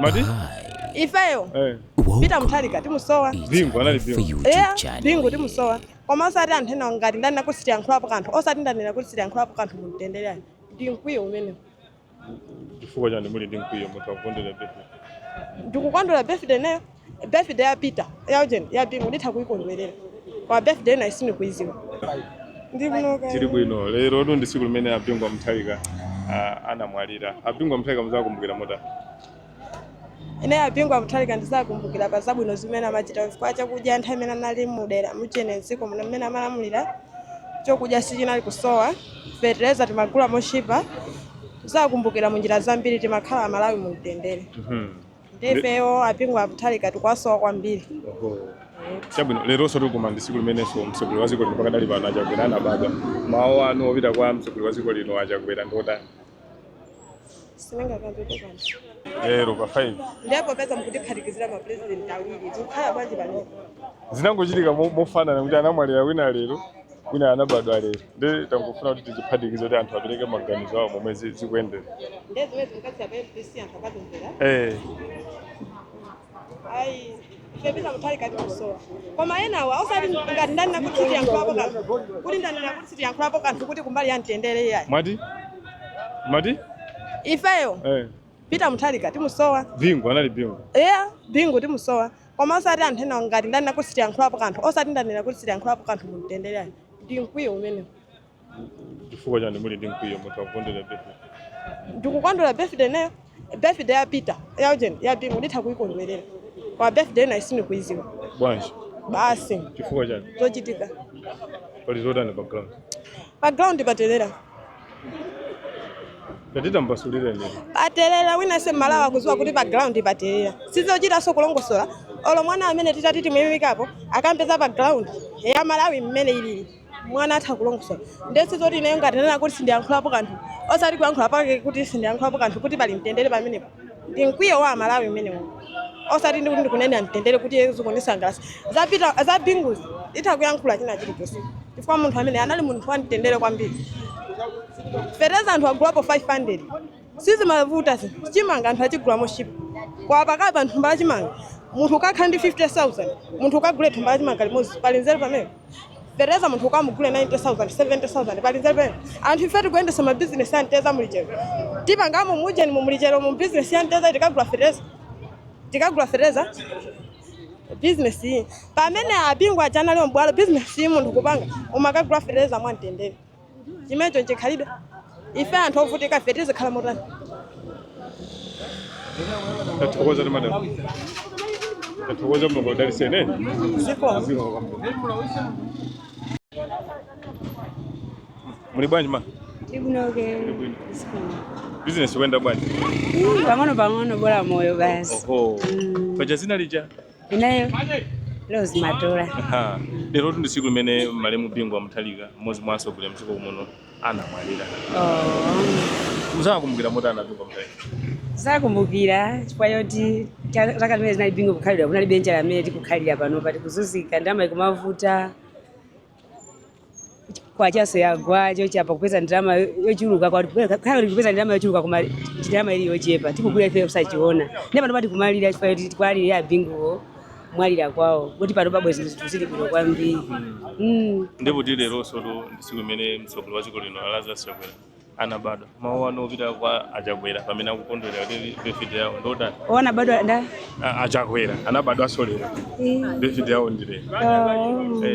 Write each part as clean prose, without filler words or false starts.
Madi? Ifeyo. Pita mtalika timusowa. Bingu anali bingu. Bingu timusowa. Koma osati anthu ena ngati ndani nakusiti yankhulapo kanthu osati ndani nakusiti yankhulapo kanthu mumtendere ndi mkwiyo umene. Chifukwa chani muli ndi mkwiyo munthu akukondera birthday? Ndikukondwera birthday neyo. Birthday ya Peter ya Jen ya bingu nditha kuyikondwerera. Kwa birthday na isini kuiziwa. Ndi mnoka. Chiri bwino lero ndi tsiku limene abingu amtalika anamwalira. Abingu amtalika muzakumbukira mota. Ine abingu amtalika ndizakumbukira pa zabwino zimene amachita chifukwa chakudya nthawi imene anali mudera muchene nziko mmene amalamulira chokudya sichinali kusowa fertilizer timagula moshipa tizakumbukira munjira zambiri timakhala amalawi mumtendere ndifeyo abingu amtalika tikwasowa kwambiri. Chabwino lero soto kuma ndi tsiku limene so mtsogoleri wa dziko lino pakadali pano achakwera anabadwa mawu anu opita kwa mtsogoleri wa dziko lino achakwera ndotani? Sinenga kambete kanthu. Lero pa 5. Ndipo peza mukutiphatikizira ma president awiri. Tikhala bwanji pano. Zinangochitika mofanana kuti anamwalira wina lero, wina anabadwa lero. Ndi tangofuna kuti tichiphatikize kuti anthu apereke maganizo awo momwe zikuyendera. Ndezimwe zimukatsi ya MPC anthu akatumvera. Ai, ifepita mtalika timusowa. Koma enawa osati ngati ndani nakutsiti yankhulapo kanthu. Kuti ndani nakutsiti yankhulapo kanthu kuti kumbali ya mtendere yayi. Madi? Ifeyo. Pita mtalika timusowa. Bingu anali bingu. Bingu timusowa. Koma osati anthu ena ngati ndani nakutsiti yankhulapo kanthu osati ndani nakutsiti yankhulapo kanthu mumtendere yayi. Ndi mkwiyo umene. Chifukwa chani muli ndi mkwiyo munthu akukondera birthday? Ndikukondwera birthday neyo. Birthday ya Peter ya Jen ya bingu nditha kuyikondwerera. Kwa birthday na isini kuiziwa. Bwanji. Basi. Chifukwa chani? Zochitika. Pali zotani background? Background paterera. Nditita mbasulire nini? Paterera wina se malawa kuziwa kuti background paterera. Sizochita so kulongosola. Olo mwana amene titati muyimikapo akampeza background ya malawi mmene ilili. Mwana atha kulongosola. Ndesi zoti nayo ngati nana kuti sindiyankhulapo kanthu. Osati kuyankhula pake kuti sindiyankhulapo kanthu kuti pali mtendere pamenepo. Ndi mkwiyo wa malawi mmenewo. Osati ndi kuti ndikunene mtendere kuti yezukunisangasa. Zapita za binguzi itakuyankhula china chilichonse. Chifukwa munthu amene anali munthu wa mtendere kwambiri. Fereza anthu agulapo 500. Sizi mavuta si. Chimanga anthu achigula moshipa. Kwa pakapa anthu mbala chimanga. Munthu kakha ndi 50,000. Munthu kagule thumbala chimanga limozi. Pali nzeru pamene. Fereza munthu kamugule 90,000, 70,000. Pali nzeru pamene. Anthu ifetu kuyendesa ma business anteza mulichero. Tipangamo muje ni mulichero mu business anteza tikagula fereza. Tikagula fereza. Business hii. Pamene abingu ajana leo mbwalo business hii munthu kupanga. Umakagula fereza mwantendere. Chimecho chikhalidwe. Ife anthu ovutika fereza khala motani. Tathokoza ni madam. Tathokoza mno bodali sene. Ziko. Muli bwanji ma? Ibunoke. Business wenda bwanji? Pang'ono bora moyo basi. Paja zina lija? Inayo. Rose Matola. Lero ndi tsiku limene malemu bingu amtalika mmodzi mwa atsogoleri mdziko muno anamwalira. Muzakumbukira motani bingu amtalika? Zakumbukira chifukwa choti zakalimene zinali bingu kukhalira kunali benja lamene tikukhalira pano pati kuzunzika ndalama ikumavuta. Kwa chaso yagwa chochapa kupeza ndalama yochuluka kwa khala kupeza ndalama yochuluka koma ndalama ili yochepa tikugula ife usachiona. Ndipo pati kumalira chifukwa choti tikwalira ya bingu mwalira kwawo kuti pano pabwe zinthu zili bwino kwambiri. Ndipo lero soto ndi tsiku limene mtsogoleri wa dziko lino Achakwera anabadwa. Mawu anu opita kwa Achakwera pamene akukondwerera kuti birthday yawo ndotani? Ona badwa nda? Achakwera anabadwa solero. Birthday yawo ndile.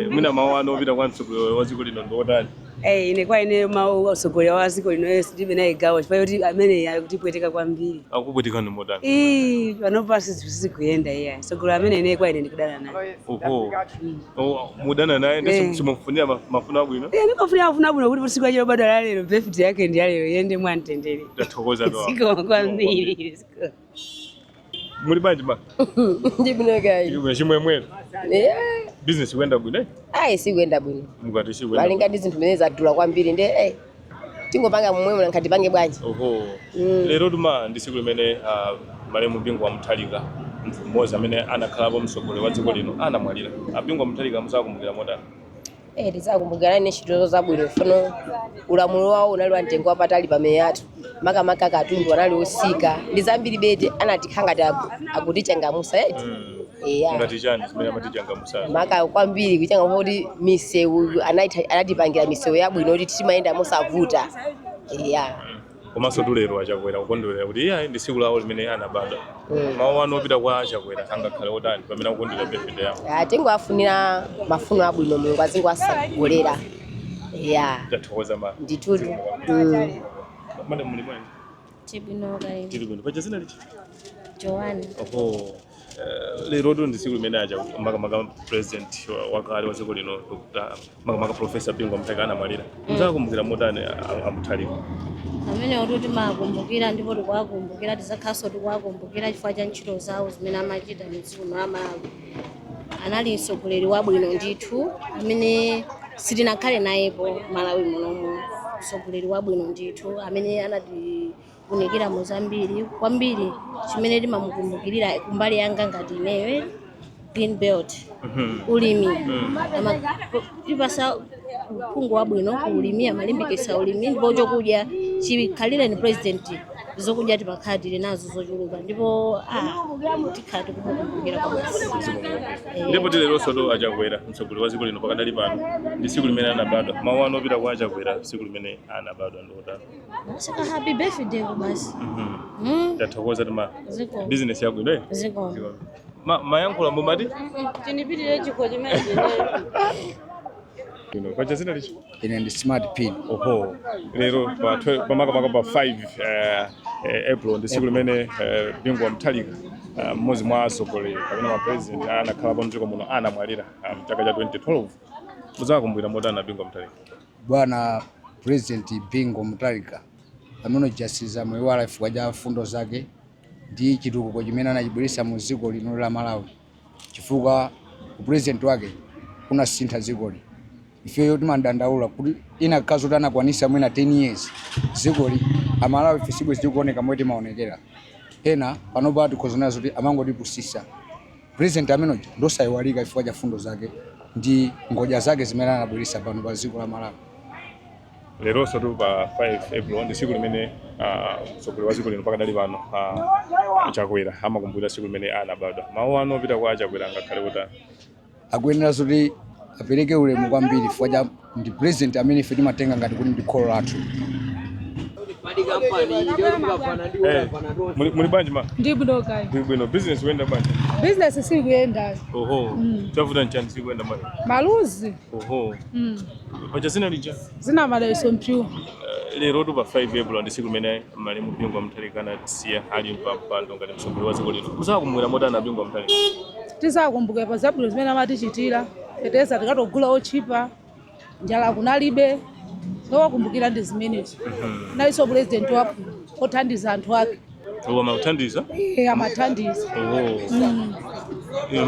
Mwina mawu anu opita kwa mtsogoleri wa dziko lino ndotani? Ine kwa ine mawu atsogoleri wa dziko lino yesi ndibe naye gawo chifukwa choti amene akutipweteka kwambiri. Akupwetekani motani? Panopa sizikuyenda iya. Atsogoleri amene ine kwa ine ndikudana naye. Mudana naye ndiso simufunira mafuno abwino? Ndikufunira mafuno abwino kuti tsiku lachero badwa la lero birthday yake ndi lero yende mwantendere. Tathokoza baba. Siko kwambiri. Muli bwanji ma? Ndibunoke. Iwe chimwemwe. Business wenda bwino? Sikwenda bwino. Mukati sikwenda. Malinga ndi zinthu zimene zadula kwambiri ndi tingopanga momwe nkati pange bwanji. Lero duma ndi tsiku limene malemu bingu amtalika mmodzi amene anakhalapo mtsogoleri wa dziko lino anamwalira. Abingu amtalika muzakumbukira motani? tizakumbukira ine ntchito zabwino fono ulamulo wawo unali wamtengo wapatali pamene yathu makamaka katundu anali osika ndi zambiri bete anatikhangati akutichangamusa eti ngati chani zimene amatichangamusa maka kwambiri kuchangamusa kuti misewu anatipangira misewu yabwino kuti timayenda mosavuta komanso tulero achakwera kukondwerera kuti iya ndi tsiku lawo limene anabadwa mawu anu opita kwa achakwera angakhale otani pamene akukondwerera birthday yawo tingowafunira mafuno abwino Mulungu azingowasogolera tathokoza ma nditutu madam muli bwanji tili bwino paja zina lichi Joan lero ndi tsiku limene acha makamaka president wakale wa dziko lino makamaka professor Bingu Mutharika anamwalira muzakumbukira motani amutharika amene ototi makumbukira ndipo tikuwakumbukira tizakhaso tikuwakumbukira chifukwa cha ntchito zawo zimene amachita m'dziko la Malawi. Anali mtsogoleri wabwino ndithu amene sitinakhale nayepo Malawi munomu. Mtsogoleri wabwino ndithu amene anatiunikira muzambiri kwambiri chimene timamukumbukirira kumbali yanga ngati ineyo green belt ulimi tipasa uphungu wabwino kuulimi amalimbikitsa ulimi ndipo chokudya chikhalire ni president zokudya timakhalire nazo zochuluka ndipo tikhala tikumukumbukira kwambiri. ndipo tileronso to achakwera mtsogoleri wa dziko lino pakadali pano ndi tsiku limene anabadwa mawu anu opita kwa achakwera tsiku limene anabadwa ndi otani sika happy birthday kubasi tathokoza tima business yako ino ziko mayankhula mbomati tinipitire chiko chimene paja zina lichi ine ndi smart pin lero pamakapaka pa 5 April ndi tsiku limene Bingu Mutharika mmodzi mwa atsogoleri kapena ma president anakhala pa mdziko muno anamwalira mchaka cha 2012 muzakumbukira motani Bingu Mutharika bwana president Bingu Mutharika amene justice moyo wa life waja fundo zake ndi chitukuko chimene anachibweretsa mu dziko lino la Malawi chifukwa president wake unasintha dzikoli ifeyo timandandaula kuti ina kazo tanakwanisa mwina 10 years dzikoli amalawi fisibwe zikuoneka mweti maonekera ena panopa tikhozanazo kuti amangotipusisa president amene ndosayiwalika chifukwa cha fundo zake ndi ngoja zake zimene anabweretsa pano pa dziko la Malawi. Lero so tu pa 5 April ndi tsiku limene mtsogoleri wa dziko lino pakadali pano achakwera amakumbukira tsiku limene anabadwa mawu anu opita kwa achakwera ngakhale kuti akuyenera kuti apereke ulemu kwambiri chifukwa cha ndi president amene ife timatenga ngati kuti ndi kholo lathu. Muli bwanji ma? Ndi bwino kai. Ndi bwino business wenda bwanji? Business si kuyenda. Chavuta nchani si kuyenda bwanji? Maluzi. Paja zina lija? Zina madaiso mpyu. Lero tu pa 5 April ndi tsiku limene Malemu Bingu Mutharika anasiya ali mpando ngati mtsogoleri wa dziko lino. Muzakumbukira motani Bingu Mutharika? Tizakumbukira pa zabwino zimene amatichitira. Teteza tikatogula ochipa. Njala kunalibe. Wakumbukira ndi zimenezo. Naiso president wapo othandiza anthu ake. Amathandiza? Amathandiza.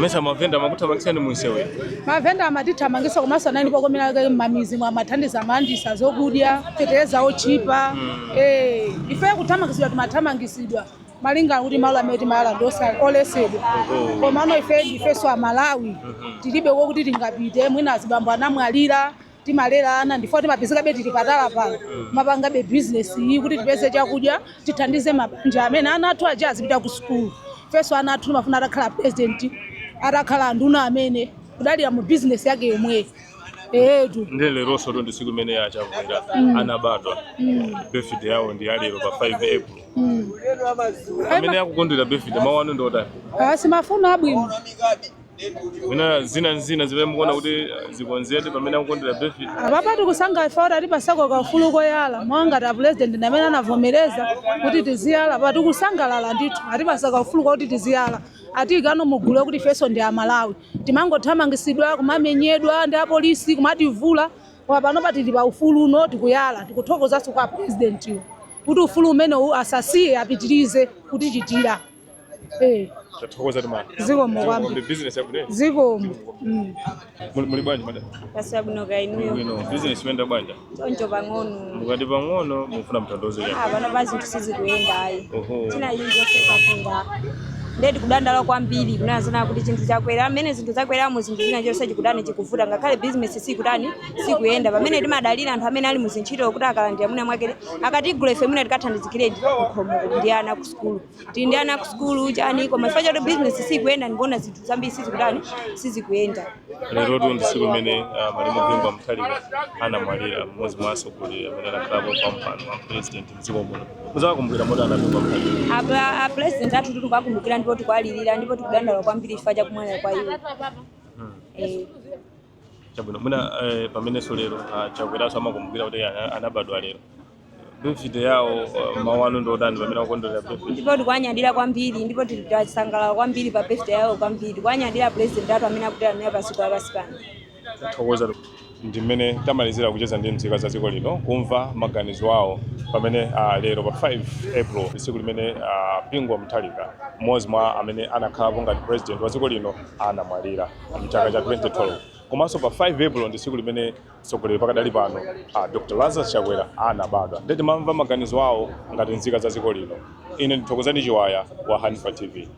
Mesa mavenda makuthamangitsani munsewe. Mavenda amatithamangisa komanso anani pokomera mamizi mwa amathandiza amandisa zokudya, teteza ochipa. Ife kuthamangisidwa timathamangisidwa. Malinga kuti malo ameti mala ndosa olesedwa. Komano ife so Malawi tilibe kokuti tingapite mwina azibambo anamwalira. Timalera ana ndifo timapezeka beti tipatala pano mapanga be business iyi kuti tipeze chakudya tithandize mabanja amene ana athu aja azipita ku school feso ana athu mafuna atakhala president atakhala nduna amene kudalira mu business yake yomwe ndele roso ndo tsiku limene achakwera anabadwa birthday yawo ndi alero pa 5 April amene akukondwera birthday mawu anu ndodani simafuna abwino Wina zina zimene mukuona kuti zikonzete pamene akukondwera birthday. Apapa tikusanga ifaura ali pasako ka ufulu koyala mwanga ta president namene anavomereza kuti tiziyala pa tikusangalala ndithu ati pasaka ufulu kuti tiziyala ati ikano mugule kuti feso ndi Amalawi timangothamangisidwa kumamenyedwa ndi apolisi kumativula pano patili pa ufulu uno tikuyala tikuthokozaso kwa president kuti ufulu umene asasiye apitirize kuti chitira Tathokoza timana. Ziko mwambi. Ndi business yako ne? Ziko. Muli bwanji madam? Kasi abwino kainuyo. Bwino business wenda bwanja? Tonjo pang'ono. Mukati pang'ono mufuna mtandozo yake. Bano bazi tusizi kuyenda ayi. Tina yinjo kukafunga. ndeti kudandala kwambiri kunazana kuti chinthu chakwera amene zinthu zakweramo zinthu zina chonse chikudani chikuvuta ngakhale business sikudani sikuyenda pamene timadalira anthu amene ali muzintchito kuti akalandira muna mwake akatigula ife mwina tikathandizikire kukhomo ndi ana ku school tili ndi ana ku school chani koma chifukwa choti business sikuyenda ndibona zinthu zambiri sizikudani sizikuyenda. Lero tu ndi siku limene Malemu Bingwa Muthalika anamwalira mmodzi mwa atsogoleri amene anakhalapo pampano wa president mdziko muno. Muzakumbukira moti anapingwa Muthalika. A president athu tikukumbukira ndipo tikwalirira ndipo tikudandala kwambiri chifukwa cha kumwalira kwa iwo. Chabwino muna pamene lero chakweraso amakumbukira kuti anabadwa lero. Birthday yawo mawanu ndodani pamene akondolera birthday. Ndipo tikwanyadira kwambiri ndipo tikusangalala kwambiri pa birthday yawo kwambiri. Kwanyadira president athu amene akutera naye pasiku apasikana. Thokoza ndimene tamalizira kucheza ndi nzika za dziko lino kumva maganizo awo pamene lero pa 5 April tsiku limene Bingwa Muthalika mmodzi mwa amene anakhalapo ngati president wa dziko lino anamwalira mchaka cha 2012. Komanso pa 5 April ndi tsiku limene mtsogoleri pakadali pano Dr. Lazarus Chakwera anabadwa. Ndeti mamva maganizo awo ngati nzika za dziko lino. Ine ndithokozani Chiwaya wa Hanifa TV.